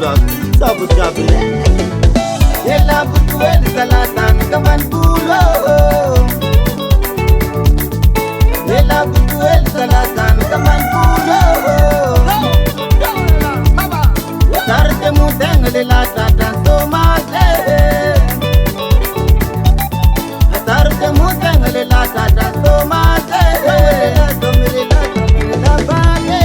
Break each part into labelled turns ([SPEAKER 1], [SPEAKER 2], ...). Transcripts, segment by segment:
[SPEAKER 1] burak sabu jabile yella butuel salatan kaman bulo yella butuel salatan kaman bulo tarte mudeng le la tata somale tarte mudeng le la tata somale domile la bale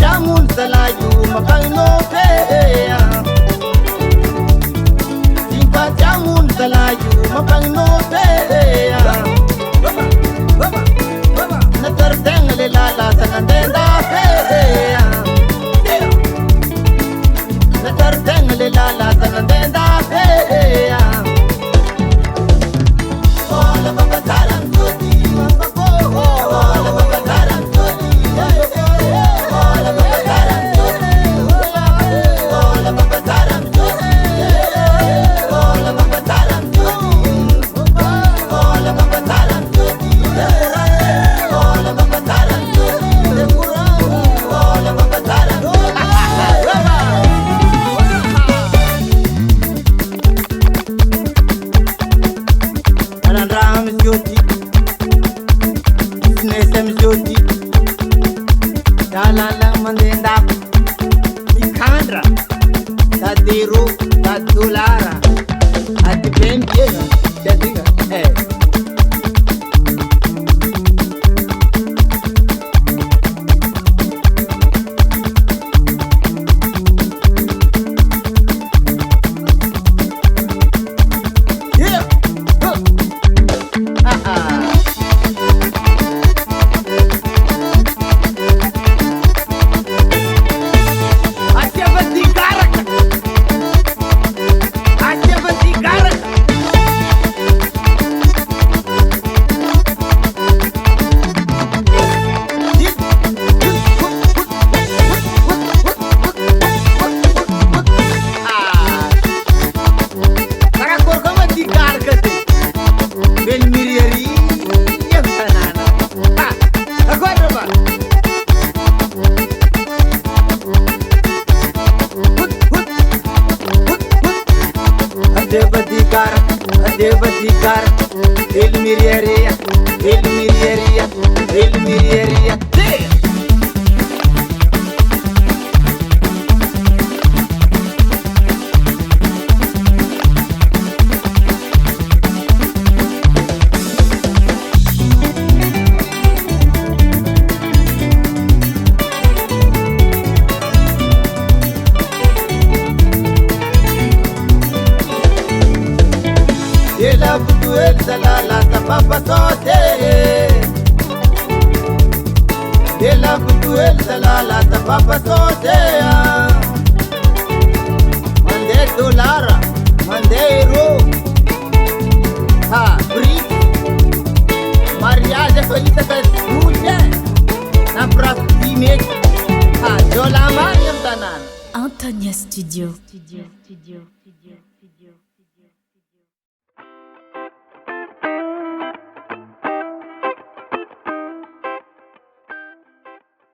[SPEAKER 1] jamun salayu makano peya simpa jamun salayu makano peya natar tengle lala sanandenda peya natar tengle lala sanandenda peya ola babataran kodi ola babataran kodi Dalalang mandenda ikandra tadiru tadulara ati bempe jadiga Adebadikar, el miriaria, yella butuel salala tapapa sote yella butuel salala tapapa sote mande dolara mande euro ha brit mariage feliz ka duje na prastime ha jolama yam tanan
[SPEAKER 2] Antonia Studio.